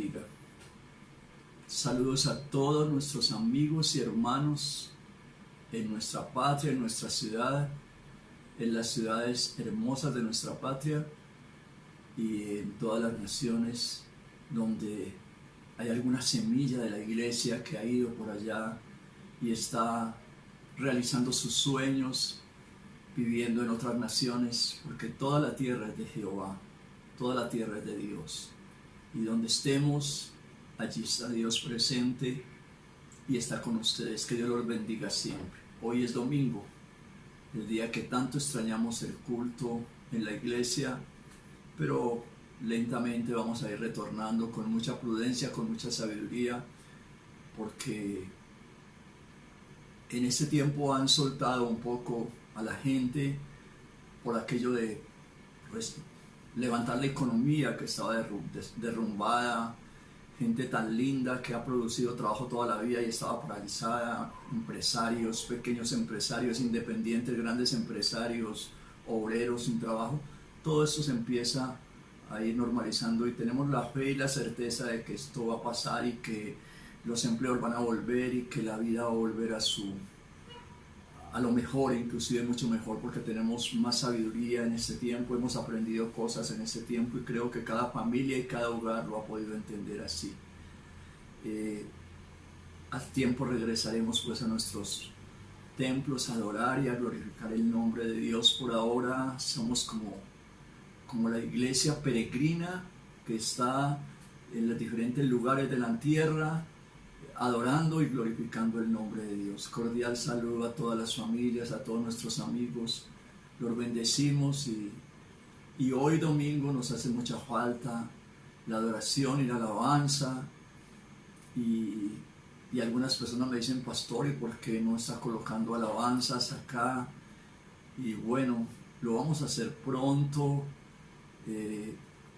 bendiga. Saludos a todos nuestros amigos y hermanos en nuestra patria, en nuestra ciudad, en las ciudades hermosas de nuestra patria y en todas las naciones donde hay alguna semilla de la iglesia que ha ido por allá y está realizando sus sueños, viviendo en otras naciones, porque toda la tierra es de Jehová, toda la tierra es de Dios. Y donde estemos, allí está Dios presente y está con ustedes. Que Dios los bendiga siempre. Hoy es domingo, el día que tanto extrañamos el culto en la iglesia, pero lentamente vamos a ir retornando con mucha prudencia, con mucha sabiduría, porque en este tiempo han soltado un poco a la gente por aquello de levantar la economía que estaba derrumbada, gente tan linda que ha producido trabajo toda la vida y estaba paralizada, empresarios, pequeños empresarios, independientes, grandes empresarios, obreros sin trabajo. Todo esto se empieza a ir normalizando y tenemos la fe y la certeza de que esto va a pasar y que los empleos van a volver y que la vida va a volver a lo mejor, inclusive mucho mejor, porque tenemos más sabiduría en este tiempo, hemos aprendido cosas en este tiempo y creo que cada familia y cada hogar lo ha podido entender así. Al tiempo regresaremos pues a nuestros templos a adorar y a glorificar el nombre de Dios. Por ahora somos como la iglesia peregrina que está en los diferentes lugares de la tierra, adorando y glorificando el nombre de Dios. Cordial saludo a todas las familias, a todos nuestros amigos. Los bendecimos y hoy domingo nos hace mucha falta la adoración y la alabanza. Y algunas personas me dicen, pastor, ¿y por qué no está colocando alabanzas acá? Y bueno, lo vamos a hacer pronto,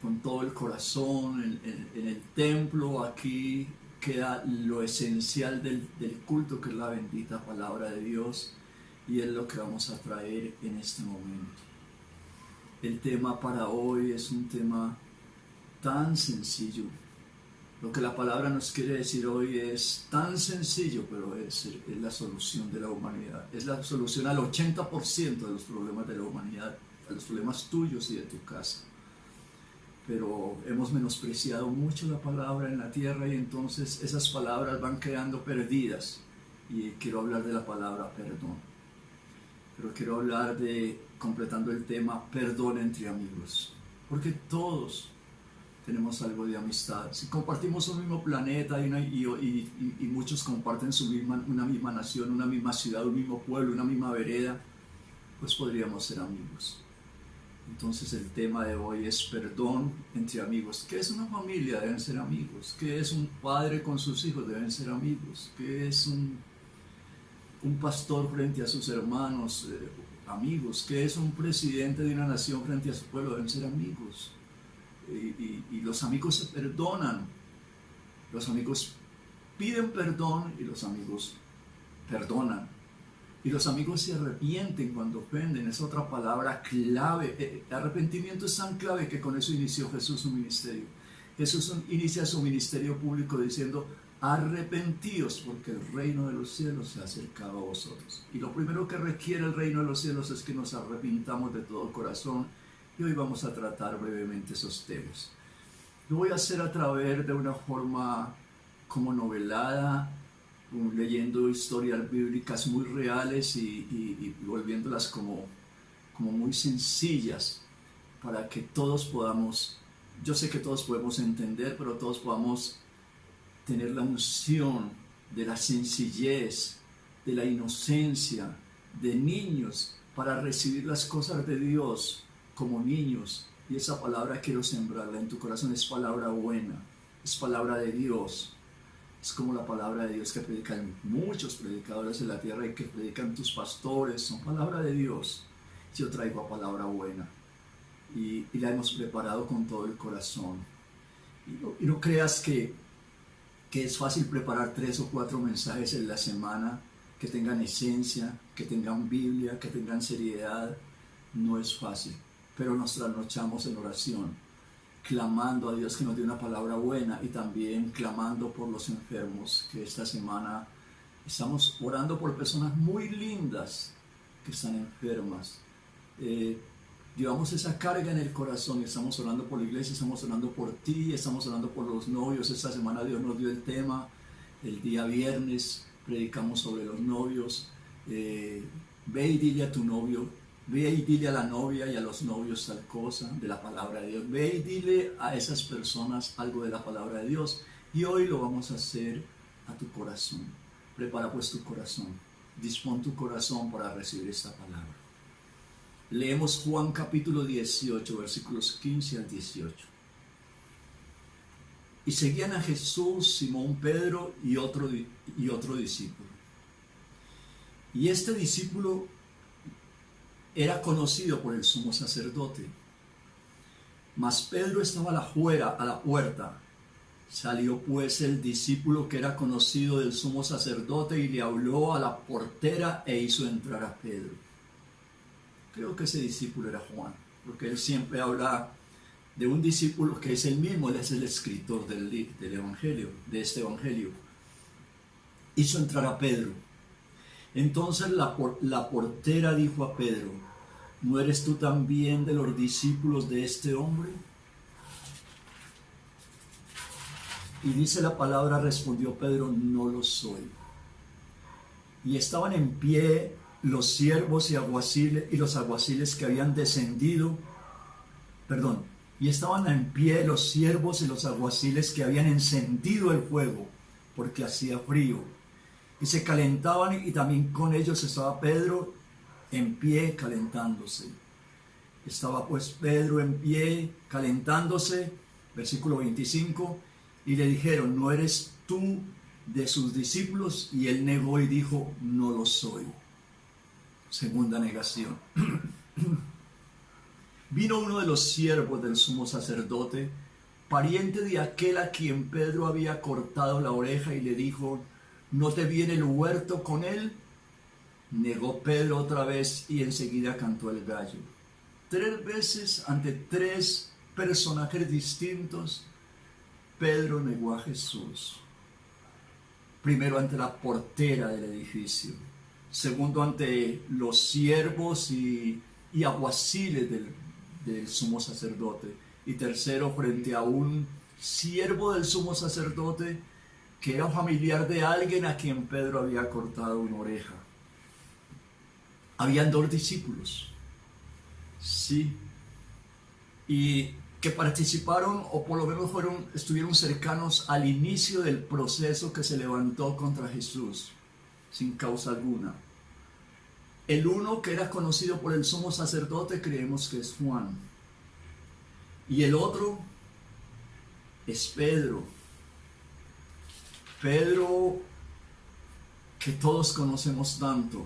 con todo el corazón, en el templo. Aquí queda lo esencial del culto, que es la bendita palabra de Dios, y es lo que vamos a traer en este momento. El tema para hoy es un tema tan sencillo. Lo que la palabra nos quiere decir hoy es tan sencillo, pero es la solución de la humanidad. Es la solución al 80% de los problemas de la humanidad, a los problemas tuyos y de tu casa. Pero hemos menospreciado mucho la palabra en la tierra y entonces esas palabras van quedando perdidas. Y quiero hablar de la palabra perdón. Pero quiero hablar completando el tema, perdón entre amigos. Porque todos tenemos algo de amistad. Si compartimos un mismo planeta y muchos comparten una misma nación, una misma ciudad, un mismo pueblo, una misma vereda, pues podríamos ser amigos. Entonces el tema de hoy es perdón entre amigos. ¿Qué es una familia? Deben ser amigos. ¿Qué es un padre con sus hijos? Deben ser amigos. ¿Qué es un pastor frente a sus hermanos? Amigos. ¿Qué es un presidente de una nación frente a su pueblo? Deben ser amigos. Y los amigos se perdonan. Los amigos piden perdón y los amigos perdonan. Y los amigos se arrepienten cuando ofenden. Es otra palabra clave. Arrepentimiento es tan clave que con eso inició Jesús su ministerio. Jesús inicia su ministerio público diciendo, arrepentíos porque el reino de los cielos se ha acercado a vosotros. Y lo primero que requiere el reino de los cielos es que nos arrepintamos de todo corazón. Y hoy vamos a tratar brevemente esos temas. Lo voy a hacer a través de una forma como novelada, leyendo historias bíblicas muy reales y volviéndolas como muy sencillas para que todos podamos, yo sé que todos podemos entender, pero todos podamos tener la unción de la sencillez, de la inocencia, de niños, para recibir las cosas de Dios como niños. Y esa palabra quiero sembrarla en tu corazón. Es palabra buena, es palabra de Dios. Es como la palabra de Dios que predican muchos predicadores en la tierra y que predican tus pastores. Son palabra de Dios. Yo traigo a palabra buena y la hemos preparado con todo el corazón. Y no creas que es fácil preparar 3 o 4 mensajes en la semana que tengan esencia, que tengan Biblia, que tengan seriedad. No es fácil, pero nos trasnochamos en oración. clamando a Dios que nos dé una palabra buena y también clamando por los enfermos, que esta semana estamos orando por personas muy lindas que están enfermas. Llevamos esa carga en el corazón y estamos orando por la iglesia, estamos orando por ti, estamos orando por los novios. Esta semana Dios nos dio el tema, el día viernes predicamos sobre los novios. Ve y dile a tu novio, ve y dile a la novia y a los novios tal cosa de la palabra de Dios. Ve y dile a esas personas algo de la palabra de Dios. Y hoy lo vamos a hacer a tu corazón. Prepara pues tu corazón, dispón tu corazón para recibir esta palabra. Leemos Juan capítulo 18, versículos 15 al 18. Y seguían a Jesús, Simón Pedro y otro discípulo. Y este discípulo era conocido por el sumo sacerdote. Mas Pedro estaba afuera, a la puerta. Salió pues el discípulo que era conocido del sumo sacerdote y le habló a la portera e hizo entrar a Pedro. Creo que ese discípulo era Juan, porque él siempre habla de un discípulo que es el mismo, él es el escritor del evangelio, de este evangelio. Hizo entrar a Pedro. Entonces la portera dijo a Pedro: ¿no eres tú también de los discípulos de este hombre? Y dice la palabra, respondió Pedro: no lo soy. Y estaban en pie los siervos y los alguaciles que habían descendido, y estaban en pie los siervos y los alguaciles que habían encendido el fuego, porque hacía frío. Y se calentaban, y también con ellos estaba Pedro en pie calentándose. Estaba pues Pedro en pie calentándose, versículo 25, y le dijeron: ¿no eres tú de sus discípulos? Y él negó y dijo: no lo soy. Segunda negación. Vino uno de los siervos del sumo sacerdote, pariente de aquel a quien Pedro había cortado la oreja, y le dijo: ¿no te viene el huerto con él? Negó Pedro otra vez y enseguida cantó el gallo. 3 veces ante 3 personajes distintos, Pedro negó a Jesús. Primero ante la portera del edificio, segundo ante los siervos y alguaciles del sumo sacerdote, y tercero frente a un siervo del sumo sacerdote que era familiar de alguien a quien Pedro había cortado una oreja. Habían 2 discípulos, sí, y que participaron, o por lo menos estuvieron cercanos al inicio del proceso que se levantó contra Jesús, sin causa alguna. El uno, que era conocido por el sumo sacerdote, creemos que es Juan, y el otro es Pedro. Pedro, que todos conocemos tanto.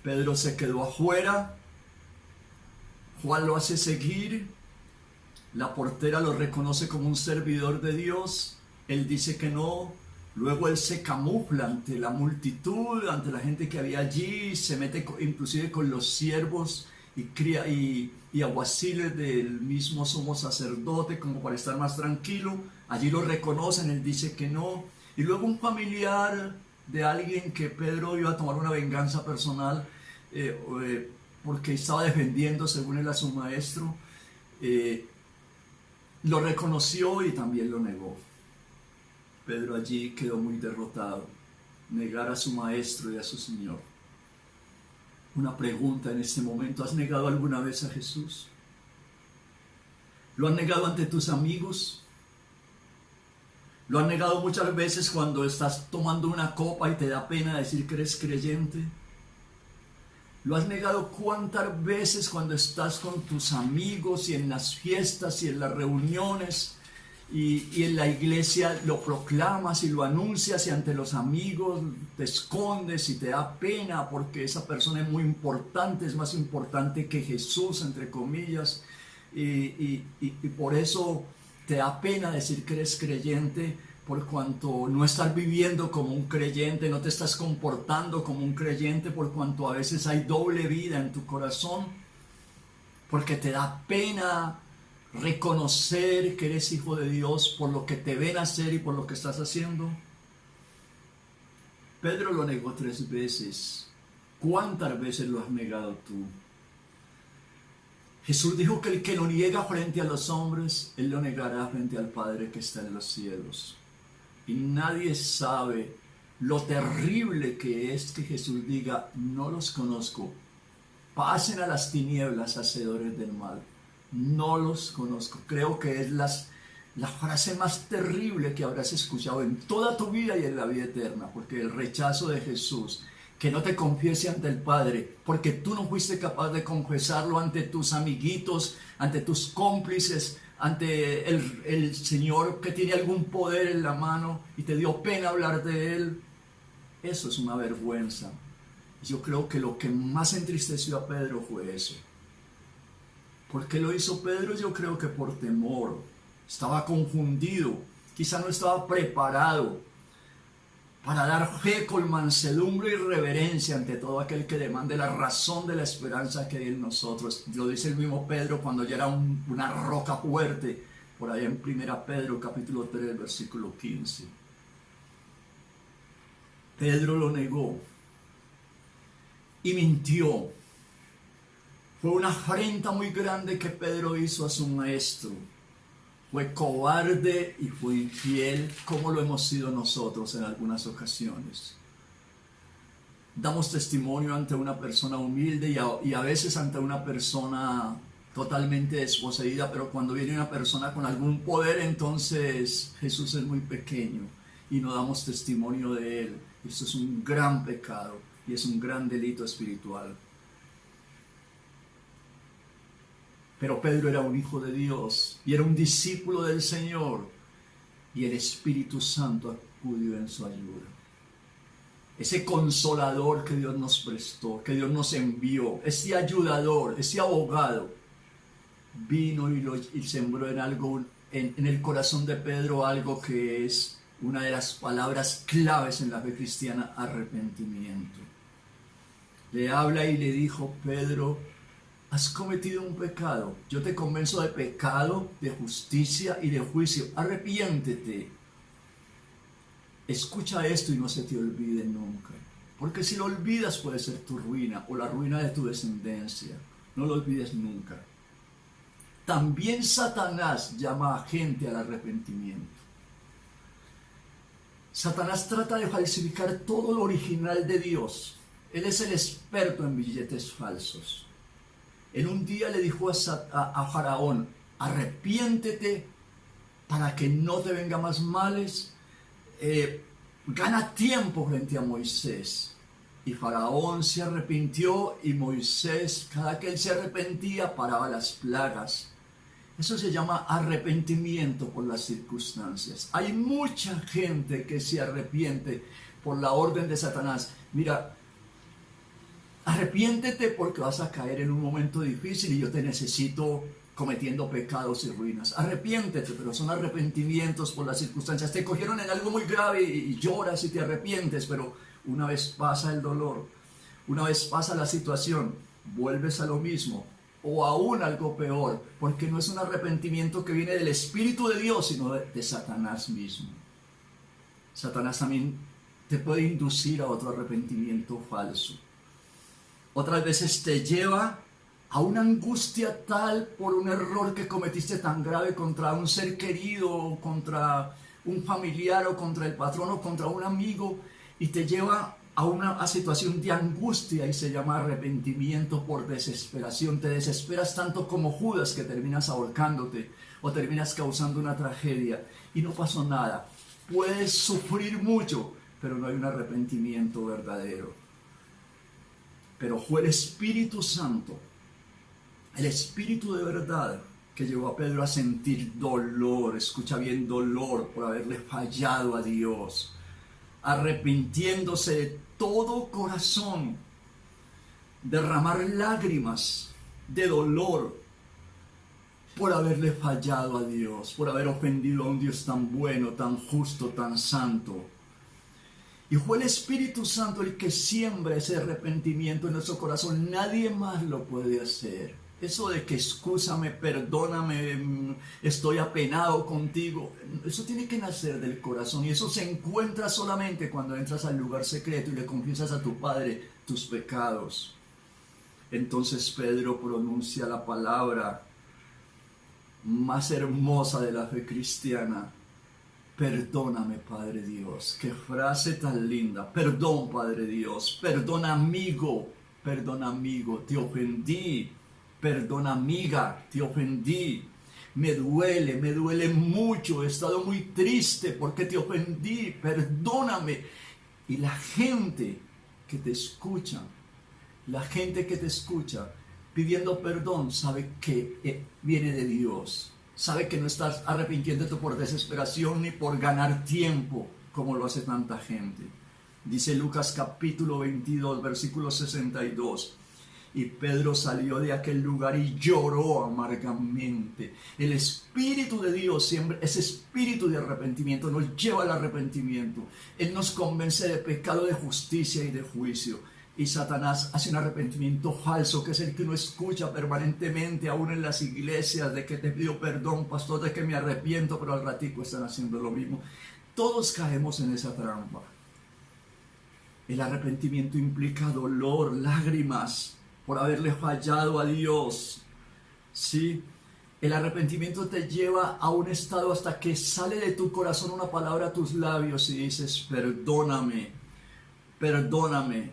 Pedro se quedó afuera, Juan lo hace seguir, la portera lo reconoce como un servidor de Dios, él dice que no, luego él se camufla ante la multitud, ante la gente que había allí, se mete inclusive con los siervos y alguaciles del mismo sumo sacerdote, como para estar más tranquilo. Allí lo reconocen, él dice que no, y luego un familiar de alguien que Pedro iba a tomar una venganza personal porque estaba defendiendo, según él, a su maestro, lo reconoció y también lo negó. Pedro allí quedó muy derrotado, negar a su maestro y a su Señor. Una pregunta en este momento: ¿has negado alguna vez a Jesús? ¿Lo has negado ante tus amigos? ¿Lo has negado muchas veces cuando estás tomando una copa y te da pena decir que eres creyente? ¿Lo has negado cuántas veces cuando estás con tus amigos y en las fiestas y en las reuniones y en la iglesia lo proclamas y lo anuncias, y ante los amigos te escondes y te da pena porque esa persona es muy importante, es más importante que Jesús, entre comillas, y por eso te da pena decir que eres creyente, por cuanto no estás viviendo como un creyente, no te estás comportando como un creyente, por cuanto a veces hay doble vida en tu corazón, porque te da pena reconocer que eres hijo de Dios por lo que te ven hacer y por lo que estás haciendo? Pedro lo negó 3 veces. ¿Cuántas veces lo has negado tú? Jesús dijo que el que lo niega frente a los hombres, él lo negará frente al Padre que está en los cielos. Y nadie sabe lo terrible que es que Jesús diga: no los conozco, pasen a las tinieblas, hacedores del mal. No los conozco. Creo que es la frase más terrible que habrás escuchado en toda tu vida y en la vida eterna, porque el rechazo de Jesús, que no te confiese ante el Padre, porque tú no fuiste capaz de confesarlo ante tus amiguitos, ante tus cómplices, ante el Señor que tiene algún poder en la mano y te dio pena hablar de Él. Eso es una vergüenza. Yo creo que lo que más entristeció a Pedro fue eso. ¿Por qué lo hizo Pedro? Yo creo que por temor. Estaba confundido, quizá no estaba preparado para dar fe con mansedumbre y reverencia ante todo aquel que demande la razón de la esperanza que hay en nosotros. Lo dice el mismo Pedro cuando ya era una roca fuerte, por ahí en 1 Pedro capítulo 3, versículo 15. Pedro lo negó y mintió. Fue una afrenta muy grande que Pedro hizo a su maestro. Fue cobarde y fue infiel, como lo hemos sido nosotros en algunas ocasiones. Damos testimonio ante una persona humilde y a veces ante una persona totalmente desposeída, pero cuando viene una persona con algún poder, entonces Jesús es muy pequeño y no damos testimonio de Él. Esto es un gran pecado y es un gran delito espiritual. Pero Pedro era un hijo de Dios y era un discípulo del Señor, y el Espíritu Santo acudió en su ayuda. Ese consolador que Dios nos prestó, que Dios nos envió, ese ayudador, ese abogado, vino y sembró en el corazón de Pedro algo que es una de las palabras claves en la fe cristiana: arrepentimiento. Le habla y le dijo: Pedro, has cometido un pecado. Yo te convenzo de pecado, de justicia y de juicio. Arrepiéntete. Escucha esto y no se te olvide nunca. Porque si lo olvidas puede ser tu ruina o la ruina de tu descendencia. No lo olvides nunca. También Satanás llama a gente al arrepentimiento. Satanás trata de falsificar todo lo original de Dios. Él es el experto en billetes falsos. En un día le dijo a Faraón: arrepiéntete para que no te venga más males, gana tiempo frente a Moisés. Y Faraón se arrepintió, y Moisés, cada que él se arrepentía, paraba las plagas. Eso se llama arrepentimiento por las circunstancias. Hay mucha gente que se arrepiente por la orden de Satanás. Mira, arrepiéntete porque vas a caer en un momento difícil y yo te necesito cometiendo pecados y ruinas. Arrepiéntete, pero son arrepentimientos por las circunstancias. Te cogieron en algo muy grave y lloras y te arrepientes, pero una vez pasa el dolor, una vez pasa la situación, vuelves a lo mismo o aún algo peor, porque no es un arrepentimiento que viene del Espíritu de Dios, sino de Satanás mismo. Satanás también te puede inducir a otro arrepentimiento falso. Otras veces te lleva a una angustia tal por un error que cometiste tan grave contra un ser querido, contra un familiar o contra el patrón o contra un amigo, y te lleva a una situación de angustia y se llama arrepentimiento por desesperación. Te desesperas tanto como Judas que terminas ahorcándote o terminas causando una tragedia y no pasó nada. Puedes sufrir mucho, pero no hay un arrepentimiento verdadero. Pero fue el Espíritu Santo, el Espíritu de verdad, que llevó a Pedro a sentir dolor, escucha bien, dolor por haberle fallado a Dios, arrepintiéndose de todo corazón, derramar lágrimas de dolor por haberle fallado a Dios, por haber ofendido a un Dios tan bueno, tan justo, tan santo. Y fue el Espíritu Santo el que siembra ese arrepentimiento en nuestro corazón. Nadie más lo puede hacer. Eso de que excúsame, perdóname, estoy apenado contigo, eso tiene que nacer del corazón y eso se encuentra solamente cuando entras al lugar secreto y le confiesas a tu Padre tus pecados. Entonces Pedro pronuncia la palabra más hermosa de la fe cristiana: perdóname, Padre Dios. Qué frase tan linda. Perdón, Padre Dios. Perdón, amigo. Perdón, amigo. Te ofendí. Perdón, amiga. Te ofendí. Me duele mucho. He estado muy triste porque te ofendí. Perdóname. Y la gente que te escucha, pidiendo perdón, sabe que viene de Dios. Sabe que no estás arrepintiéndote por desesperación ni por ganar tiempo, como lo hace tanta gente. Dice Lucas capítulo 22, versículo 62. Y Pedro salió de aquel lugar y lloró amargamente. El Espíritu de Dios, siempre ese espíritu de arrepentimiento, nos lleva al arrepentimiento. Él nos convence de pecado, de justicia y de juicio. Y Satanás hace un arrepentimiento falso, que es el que uno escucha permanentemente, aún en las iglesias, de que te pido perdón, pastor, de que me arrepiento, pero al ratico están haciendo lo mismo. Todos caemos en esa trampa. El arrepentimiento implica dolor, lágrimas, por haberle fallado a Dios. ¿Sí? El arrepentimiento te lleva a un estado hasta que sale de tu corazón una palabra a tus labios y dices: perdóname, perdóname,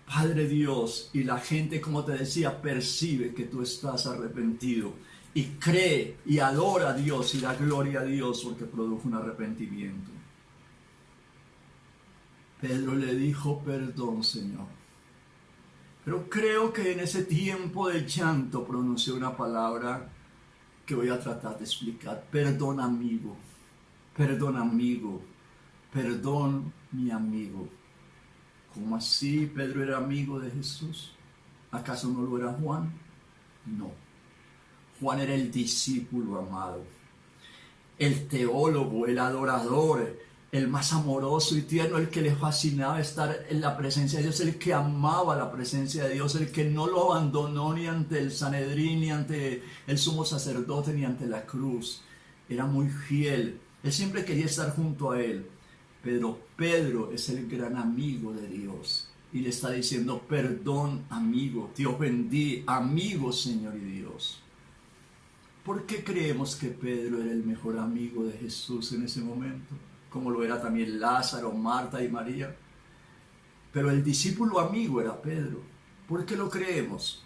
Padre Dios. Y la gente, como te decía, percibe que tú estás arrepentido y cree y adora a Dios y da gloria a Dios porque produjo un arrepentimiento. Pedro le dijo: perdón, Señor. Pero creo que en ese tiempo de llanto pronunció una palabra que voy a tratar de explicar: perdón, amigo, perdón, amigo, perdón, mi amigo. ¿Cómo así? ¿Pedro era amigo de Jesús? ¿Acaso no lo era Juan? No. Juan era el discípulo amado, el teólogo, el adorador, el más amoroso y tierno, el que le fascinaba estar en la presencia de Dios, el que amaba la presencia de Dios, el que no lo abandonó ni ante el Sanedrín, ni ante el sumo sacerdote, ni ante la cruz. Era muy fiel. Él siempre quería estar junto a él. Pero Pedro es el gran amigo de Dios y le está diciendo: perdón, amigo, te ofendí, amigo, Señor y Dios. ¿Por qué creemos que Pedro era el mejor amigo de Jesús en ese momento? Como lo era también Lázaro, Marta y María. Pero el discípulo amigo era Pedro. ¿Por qué lo creemos?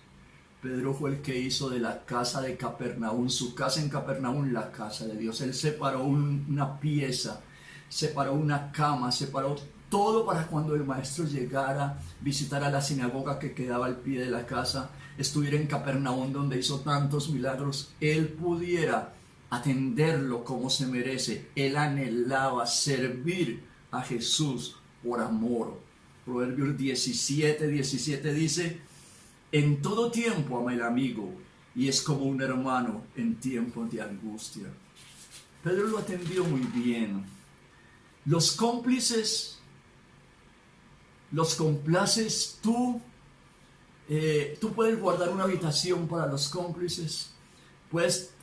Pedro fue el que hizo de la casa de Capernaum, su casa en Capernaum, la casa de Dios. Él separó una pieza, separó una cama, separó todo para cuando el maestro llegara, visitara la sinagoga que quedaba al pie de la casa, estuviera en Capernaum donde hizo tantos milagros, él pudiera atenderlo como se merece. Él anhelaba servir a Jesús por amor. Proverbios 17 dice: en todo tiempo ama el amigo y es como un hermano en tiempos de angustia. Pedro lo atendió muy bien. Los cómplices, los complaces tú. Tú puedes guardar una habitación para los cómplices. Puedes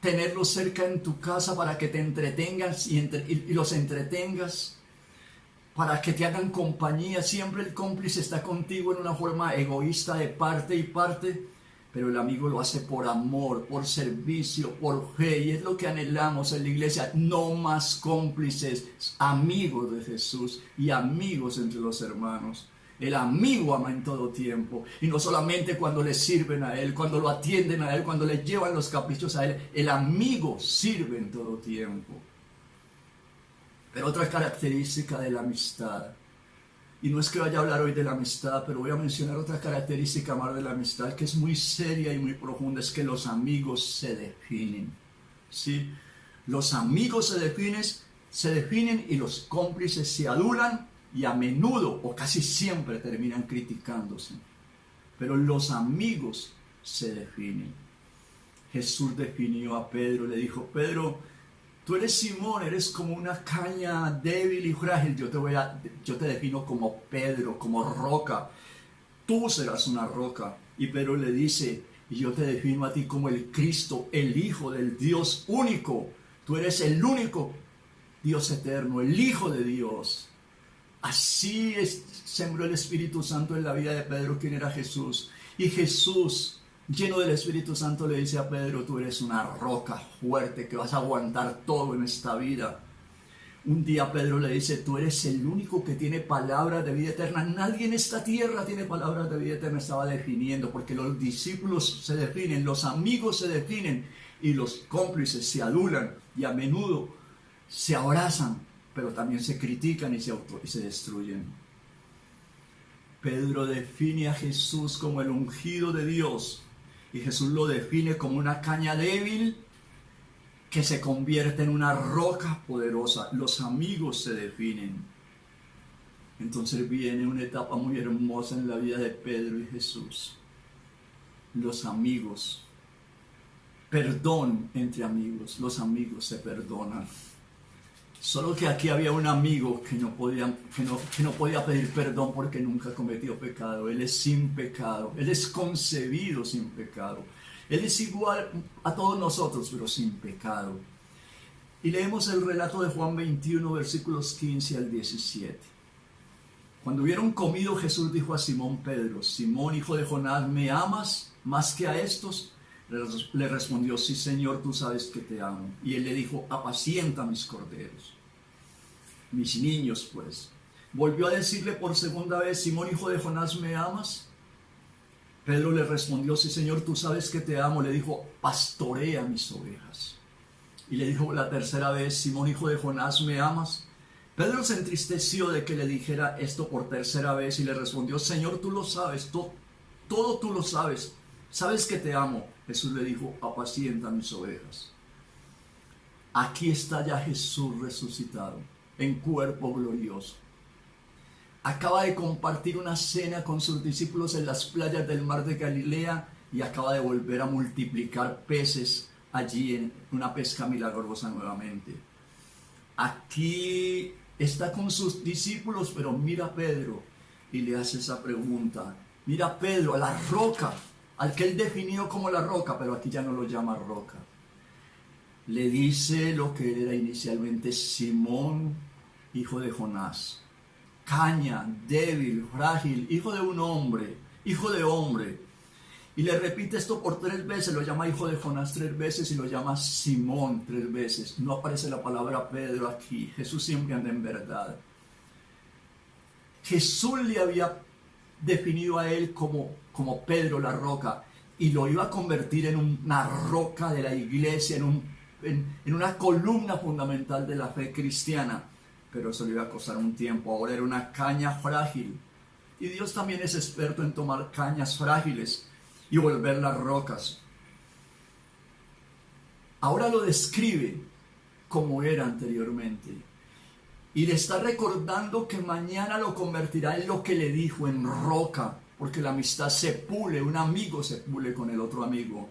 tenerlos cerca en tu casa para que te entretengas y los entretengas, para que te hagan compañía. Siempre el cómplice está contigo en una forma egoísta de parte y parte, pero el amigo lo hace por amor, por servicio, por fe, y es lo que anhelamos en la iglesia: no más cómplices, amigos de Jesús y amigos entre los hermanos. El amigo ama en todo tiempo, y no solamente cuando le sirven a él, cuando lo atienden a él, cuando le llevan los caprichos a él. El amigo sirve en todo tiempo. Pero otra característica de la amistad, y no es que vaya a hablar hoy de la amistad, pero voy a mencionar otra característica más de la amistad que es muy seria y muy profunda: es que los amigos se definen. ¿Sí? Los amigos se definen y los cómplices se adulan, y a menudo o casi siempre terminan criticándose. Pero los amigos se definen. Jesús definió a Pedro, le dijo: Pedro, tú eres Simón, eres como una caña débil y frágil. Yo te defino como Pedro, como roca. Tú serás una roca. Y Pedro le dice: Y yo te defino a ti como el Cristo, el Hijo del Dios único. Tú eres el único Dios eterno, el Hijo de Dios. Así sembró el Espíritu Santo en la vida de Pedro, quien era Jesús. Y Jesús, lleno del Espíritu Santo, le dice a Pedro: tú eres una roca fuerte que vas a aguantar todo en esta vida. Un día Pedro le dice: tú eres el único que tiene palabras de vida eterna. Nadie en esta tierra tiene palabras de vida eterna. Estaba definiendo, porque los discípulos se definen, los amigos se definen y los cómplices se adulan y a menudo se abrazan, pero también se critican y se destruyen. Pedro define a Jesús como el ungido de Dios, y Jesús lo define como una caña débil que se convierte en una roca poderosa. Los amigos se definen. Entonces viene una etapa muy hermosa en la vida de Pedro y Jesús. Los amigos. Perdón entre amigos. Los amigos se perdonan. Solo que aquí había un amigo que no podía pedir perdón porque nunca cometió pecado. Él es sin pecado. Él es concebido sin pecado. Él es igual a todos nosotros, pero sin pecado. Y leemos el relato de Juan 21, versículos 15 al 17. Cuando hubieron comido, Jesús dijo a Simón Pedro: Simón, hijo de Jonás, ¿me amas más que a estos? Le respondió: sí, Señor, tú sabes que te amo. Y él le dijo: apacienta mis corderos, mis niños, pues. Volvió a decirle por segunda vez: Simón, hijo de Jonás, ¿me amas? Pedro le respondió: sí, Señor, tú sabes que te amo. Le dijo: pastorea mis ovejas. Y le dijo la tercera vez: Simón, hijo de Jonás, ¿me amas? Pedro se entristeció de que le dijera esto por tercera vez y le respondió: Señor, tú lo sabes, todo tú lo sabes, sabes que te amo. Jesús le dijo: apacienta mis ovejas. Aquí está ya Jesús resucitado, en cuerpo glorioso. Acaba de compartir una cena con sus discípulos en las playas del mar de Galilea y acaba de volver a multiplicar peces allí en una pesca milagrosa nuevamente. Aquí está con sus discípulos, pero mira a Pedro y le hace esa pregunta. Mira a Pedro, a la roca, al que él definió como la roca, pero aquí ya no lo llama roca. Le dice lo que él era inicialmente: Simón, hijo de Jonás. Caña, débil, frágil, hijo de un hombre, hijo de hombre. Y le repite esto por 3 veces, lo llama hijo de Jonás 3 veces y lo llama Simón 3 veces. No aparece la palabra Pedro aquí. Jesús siempre anda en verdad. Jesús le había definido a él como Pedro la roca y lo iba a convertir en una roca de la iglesia, en una columna fundamental de la fe cristiana. Pero eso le iba a costar un tiempo. Ahora era una caña frágil. Y Dios también es experto en tomar cañas frágiles y volverlas rocas. Ahora lo describe como era anteriormente. Y le está recordando que mañana lo convertirá en lo que le dijo, en roca. Porque la amistad se pule, un amigo se pule con el otro amigo.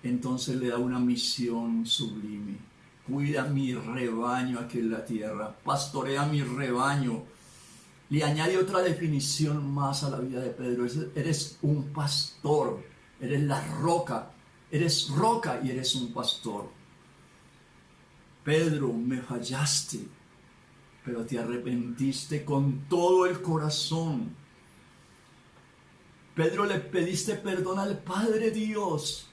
Entonces le da una misión sublime. Cuida mi rebaño aquí en la tierra, pastorea mi rebaño. Le añade otra definición más a la vida de Pedro: eres un pastor, eres la roca, eres roca y eres un pastor. Pedro, me fallaste, pero te arrepentiste con todo el corazón. Pedro, le pediste perdón al Padre Dios.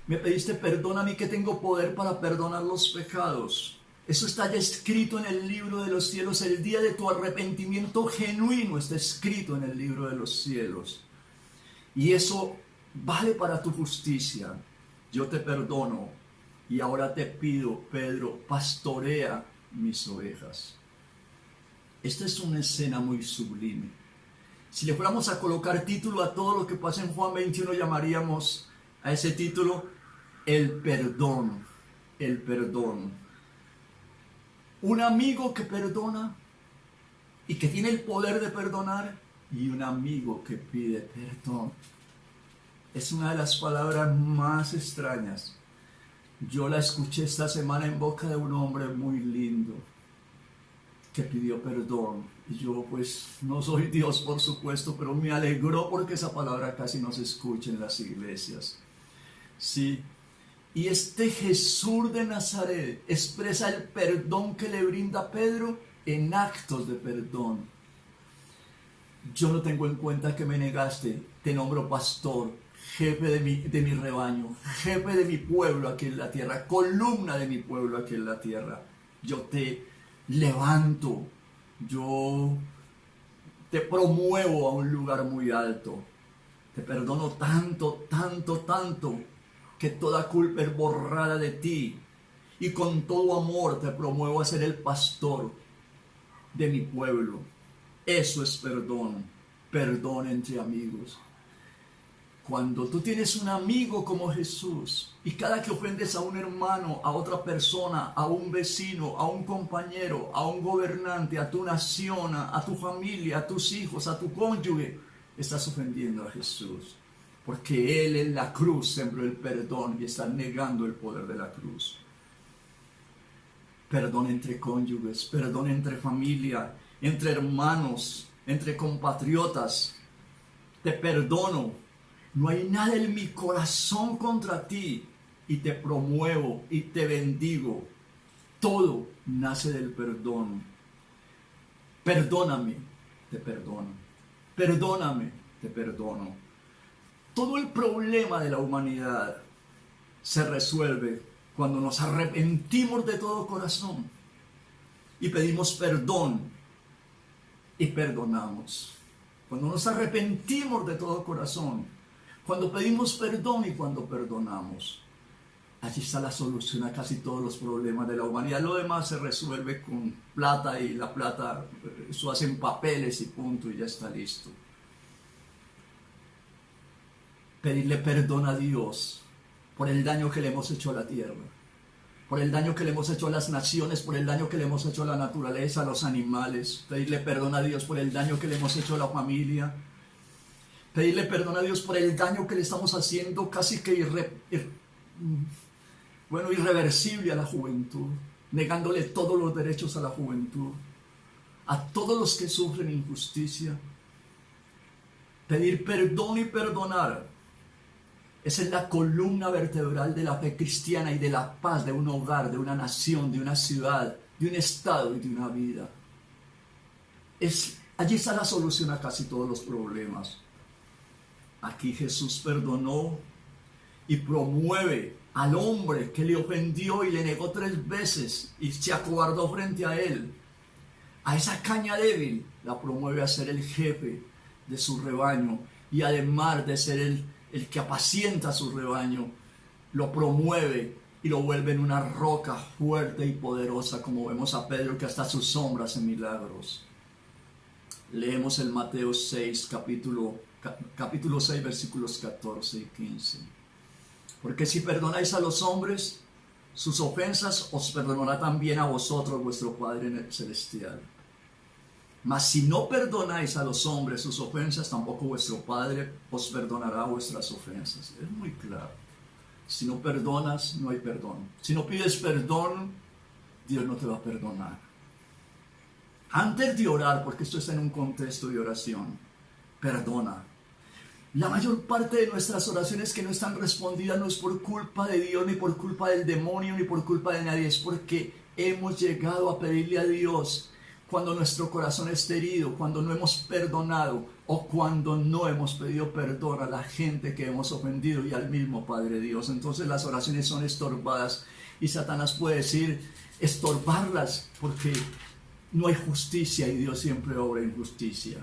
Me pediste perdón a mí, que tengo poder para perdonar los pecados. Eso está ya escrito en el libro de los cielos. El día de tu arrepentimiento genuino está escrito en el libro de los cielos. Y eso vale para tu justicia. Yo te perdono. Y ahora te pido, Pedro, pastorea mis ovejas. Esta es una escena muy sublime. Si le fuéramos a colocar título a todo lo que pasa en Juan 21, llamaríamos a ese título el perdón. El perdón. Un amigo que perdona y que tiene el poder de perdonar, y un amigo que pide perdón. Es una de las palabras más extrañas. Yo la escuché esta semana en boca de un hombre muy lindo que pidió perdón. Y yo pues no soy Dios, por supuesto, pero me alegró porque esa palabra casi no se escucha en las iglesias. Sí. Y este Jesús de Nazaret expresa el perdón que le brinda Pedro en actos de perdón. Yo no tengo en cuenta que me negaste, te nombro pastor, jefe de mi rebaño, jefe de mi pueblo aquí en la tierra, columna de mi pueblo aquí en la tierra. Yo te levanto, yo te promuevo a un lugar muy alto. Te perdono tanto, tanto, tanto, que toda culpa es borrada de ti. Y con todo amor te promuevo a ser el pastor de mi pueblo. Eso es perdón. Perdón entre amigos. Cuando tú tienes un amigo como Jesús y cada que ofendes a un hermano, a otra persona, a un vecino, a un compañero, a un gobernante, a tu nación, a tu familia, a tus hijos, a tu cónyuge, estás ofendiendo a Jesús. Porque Él en la cruz sembró el perdón y está negando el poder de la cruz. Perdón entre cónyuges, perdón entre familia, entre hermanos, entre compatriotas. Te perdono. No hay nada en mi corazón contra ti y te promuevo y te bendigo. Todo nace del perdón. Perdóname, te perdono. Perdóname, te perdono. Todo el problema de la humanidad se resuelve cuando nos arrepentimos de todo corazón y pedimos perdón y perdonamos. Cuando nos arrepentimos de todo corazón, cuando pedimos perdón y cuando perdonamos, allí está la solución a casi todos los problemas de la humanidad. Lo demás se resuelve con plata y la plata, eso hacen papeles y punto y ya está listo. Pedirle perdón a Dios por el daño que le hemos hecho a la tierra, por el daño que le hemos hecho a las naciones, por el daño que le hemos hecho a la naturaleza, a los animales. Pedirle perdón a Dios por el daño que le hemos hecho a la familia. Pedirle perdón a Dios por el daño que le estamos haciendo casi que irreversible a la juventud, negándole todos los derechos a la juventud, a todos los que sufren injusticia. Pedir perdón y perdonar, esa es la columna vertebral de la fe cristiana y de la paz de un hogar, de una nación, de una ciudad, de un estado y de una vida. Allí está la solución a casi todos los problemas. Aquí Jesús perdonó y promueve al hombre que le ofendió y le negó 3 veces y se acobardó frente a él. A esa caña débil la promueve a ser el jefe de su rebaño y además de ser el que apacienta su rebaño, lo promueve y lo vuelve en una roca fuerte y poderosa, como vemos a Pedro que hasta sus sombras en milagros. Leemos en Mateo 6, capítulo 6, versículos 14 y 15. Porque si perdonáis a los hombres sus ofensas, os perdonará también a vosotros vuestro Padre celestial. Mas si no perdonáis a los hombres sus ofensas, tampoco vuestro Padre os perdonará vuestras ofensas. Es muy claro. Si no perdonas, no hay perdón. Si no pides perdón, Dios no te va a perdonar. Antes de orar, porque esto está en un contexto de oración, perdona. La mayor parte de nuestras oraciones que no están respondidas no es por culpa de Dios, ni por culpa del demonio, ni por culpa de nadie. Es porque hemos llegado a pedirle a Dios cuando nuestro corazón está herido, cuando no hemos perdonado o cuando no hemos pedido perdón a la gente que hemos ofendido y al mismo Padre Dios. Entonces las oraciones son estorbadas y Satanás puede decir estorbarlas porque no hay justicia y Dios siempre obra en justicia.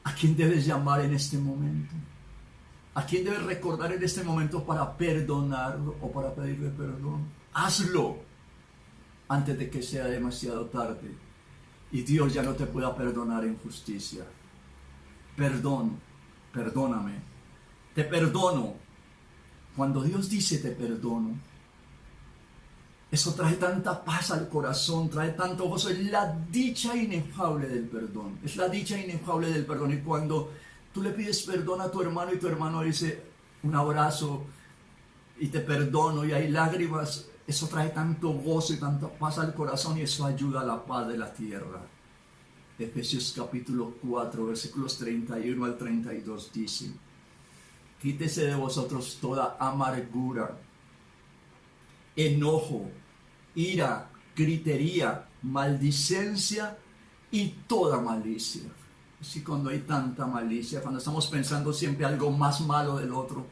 ¿A quién debes llamar en este momento? ¿A quién debes recordar en este momento para perdonarlo o para pedirle perdón? Hazlo antes de que sea demasiado tarde y Dios ya no te pueda perdonar en justicia. Perdón, perdóname, te perdono. Cuando Dios dice te perdono, eso trae tanta paz al corazón, trae tanto gozo. Es la dicha inefable del perdón. Es la dicha inefable del perdón. Y cuando tú le pides perdón a tu hermano y tu hermano dice un abrazo y te perdono y hay lágrimas, eso trae tanto gozo y tanta paz al corazón y eso ayuda a la paz de la tierra. Efesios capítulo 4, versículos 31 al 32 dice: quítese de vosotros toda amargura, enojo, ira, gritería, maldicencia y toda malicia. Así cuando hay tanta malicia, cuando estamos pensando siempre algo más malo del otro,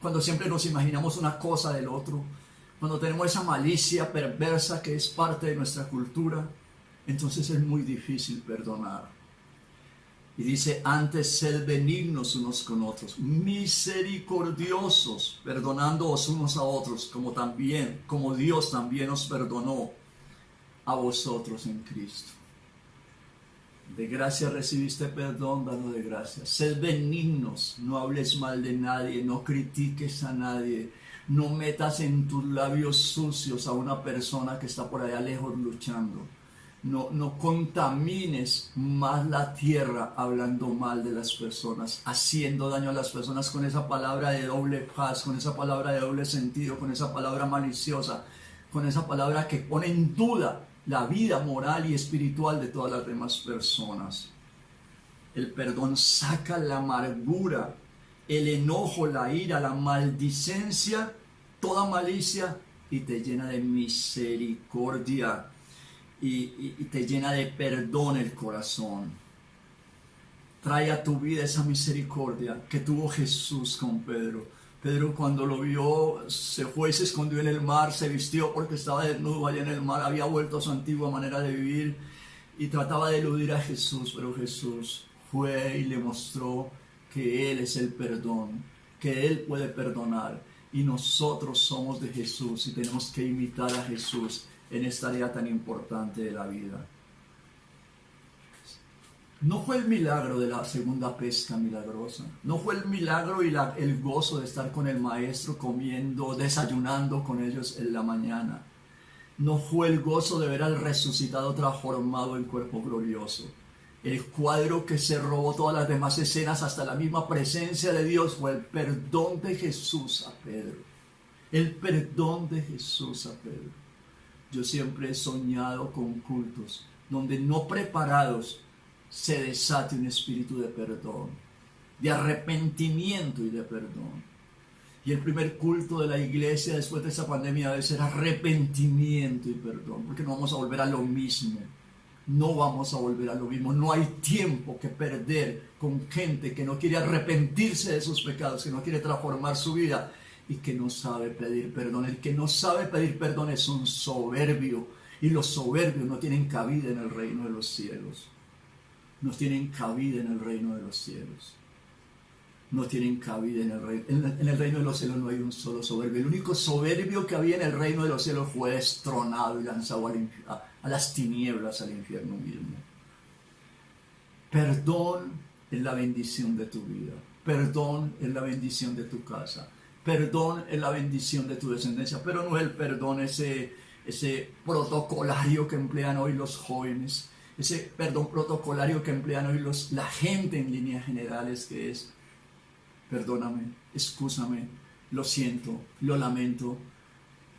cuando siempre nos imaginamos una cosa del otro, cuando tenemos esa malicia perversa que es parte de nuestra cultura, entonces es muy difícil perdonar. Y dice: antes sed benignos unos con otros, misericordiosos, perdonándoos unos a otros, como Dios también os perdonó a vosotros en Cristo. De gracia recibiste perdón, dalo de gracia. Sed benignos, no hables mal de nadie, no critiques a nadie, no metas en tus labios sucios a una persona que está por allá lejos luchando. No contamines más la tierra hablando mal de las personas, haciendo daño a las personas con esa palabra de doble faz, con esa palabra de doble sentido, con esa palabra maliciosa, con esa palabra que pone en duda la vida moral y espiritual de todas las demás personas. El perdón saca la amargura, el enojo, la ira, la maldicencia, toda malicia, y te llena de misericordia y te llena de perdón el corazón. Trae a tu vida esa misericordia que tuvo Jesús con Pedro. Pedro, cuando lo vio, se fue y se escondió en el mar, se vistió porque estaba desnudo allá en el mar, había vuelto a su antigua manera de vivir y trataba de eludir a Jesús, pero Jesús fue y le mostró que Él es el perdón, que Él puede perdonar, y nosotros somos de Jesús y tenemos que imitar a Jesús en esta área tan importante de la vida. No fue el milagro de la segunda pesca milagrosa, no fue el milagro y el gozo de estar con el maestro comiendo, desayunando con ellos en la mañana. No fue el gozo de ver al resucitado transformado en cuerpo glorioso. El cuadro que se robó todas las demás escenas, hasta la misma presencia de Dios, fue el perdón de Jesús a Pedro. El perdón de Jesús a Pedro. Yo siempre he soñado con cultos donde no preparados se desate un espíritu de perdón, de arrepentimiento y de perdón. Y el primer culto de la iglesia después de esa pandemia debe ser arrepentimiento y perdón, porque no vamos a volver a lo mismo. No vamos a volver a lo mismo. No hay tiempo que perder con gente que no quiere arrepentirse de sus pecados, que no quiere transformar su vida y que no sabe pedir perdón. El que no sabe pedir perdón es un soberbio, y los soberbios no tienen cabida en el reino de los cielos. No tienen cabida en el reino de los cielos. No tienen cabida en el reino. En el reino de los cielos no hay un solo soberbio. El único soberbio que había en el reino de los cielos fue destronado y lanzado a las tinieblas, al infierno mismo. Perdón es la bendición de tu vida. Perdón es la bendición de tu casa. Perdón es la bendición de tu descendencia. Pero no es el perdón ese protocolario que emplean hoy los jóvenes. Ese perdón protocolario que emplean hoy la gente en líneas generales, que es: perdóname, excúsame, lo siento, lo lamento.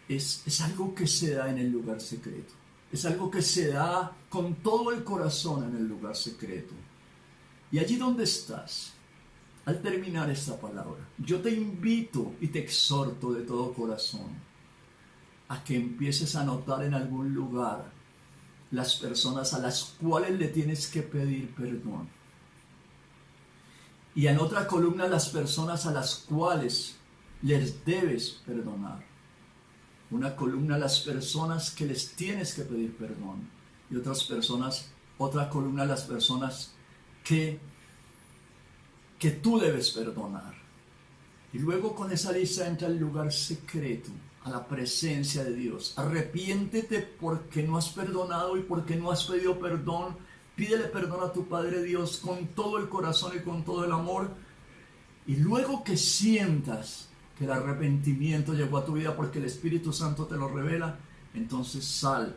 Es algo que se da en el lugar secreto. Es algo que se da con todo el corazón en el lugar secreto. Y allí donde estás, al terminar esta palabra, yo te invito y te exhorto de todo corazón a que empieces a notar en algún lugar las personas a las cuales le tienes que pedir perdón. Y en otra columna, las personas a las cuales les debes perdonar. Una columna, las personas que les tienes que pedir perdón. Y otra columna, las personas que tú debes perdonar. Y luego con esa lista entra al lugar secreto, a la presencia de Dios. Arrepiéntete porque no has perdonado y porque no has pedido perdón. Pídele perdón a tu Padre Dios con todo el corazón y con todo el amor. Y luego que sientas que el arrepentimiento llegó a tu vida porque el Espíritu Santo te lo revela, entonces sal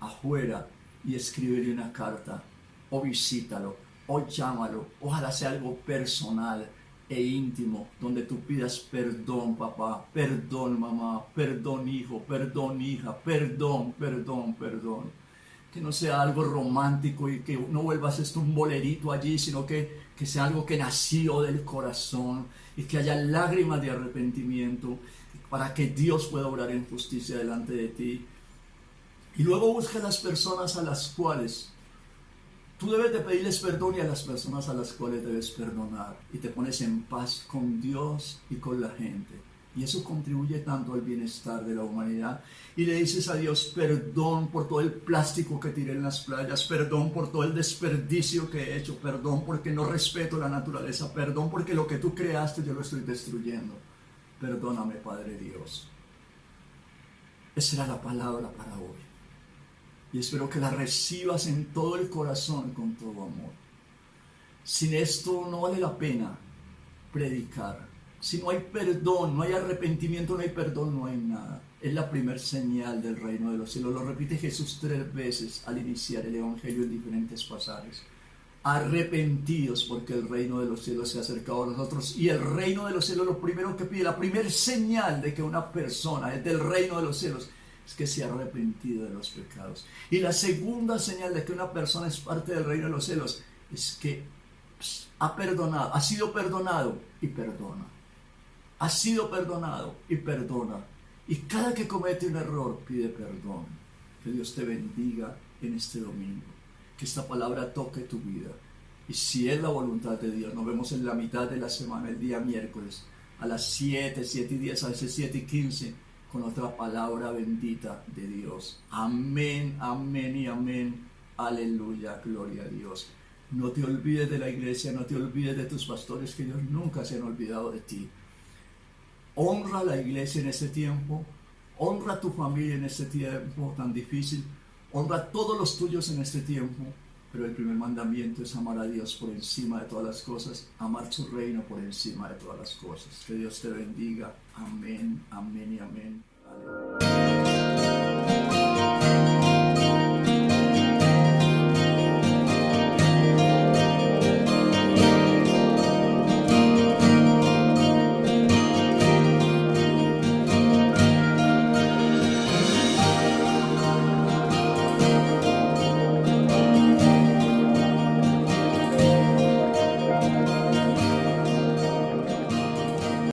afuera y escríbele una carta, o visítalo, o llámalo. Ojalá sea algo personal. e íntimo, donde tú pidas perdón, papá, perdón, mamá, perdón, hijo, perdón, hija, perdón, perdón, perdón. Que no sea algo romántico y que no vuelvas esto un bolerito allí, sino que sea algo que nació del corazón y que haya lágrimas de arrepentimiento para que Dios pueda obrar en justicia delante de ti. Y luego busca a las personas a las cuales tú debes de pedirles perdón y a las personas a las cuales debes perdonar. Y te pones en paz con Dios y con la gente. Y eso contribuye tanto al bienestar de la humanidad. Y le dices a Dios, perdón por todo el plástico que tiré en las playas, perdón por todo el desperdicio que he hecho, perdón porque no respeto la naturaleza, perdón porque lo que tú creaste yo lo estoy destruyendo. Perdóname, Padre Dios. Esa era la palabra para hoy. Y espero que la recibas en todo el corazón con todo amor. Sin esto no vale la pena predicar. Si no hay perdón, no hay arrepentimiento, no hay perdón, no hay nada. Es la primera señal del reino de los cielos. Lo repite Jesús 3 veces al iniciar el Evangelio en diferentes pasajes. Arrepentidos porque el reino de los cielos se ha acercado a nosotros. Y el reino de los cielos, lo primero que pide, la primera señal de que una persona es del reino de los cielos, es que se ha arrepentido de los pecados. Y la segunda señal de que una persona es parte del reino de los cielos es que ha perdonado, ha sido perdonado y perdona. Ha sido perdonado y perdona. Y cada que comete un error pide perdón. Que Dios te bendiga en este domingo. Que esta palabra toque tu vida. Y si es la voluntad de Dios, nos vemos en la mitad de la semana, el día miércoles, a las 7:10, a veces 7:15, con otra palabra bendita de Dios. Amén, amén y amén. Aleluya, gloria a Dios. No te olvides de la iglesia, no te olvides de tus pastores, que ellos nunca se han olvidado de ti. Honra a la iglesia en este tiempo, honra a tu familia en este tiempo tan difícil, honra a todos los tuyos en este tiempo, pero el primer mandamiento es amar a Dios por encima de todas las cosas, amar su reino por encima de todas las cosas. Que Dios te bendiga. Amén, amén y amén. Aleluya.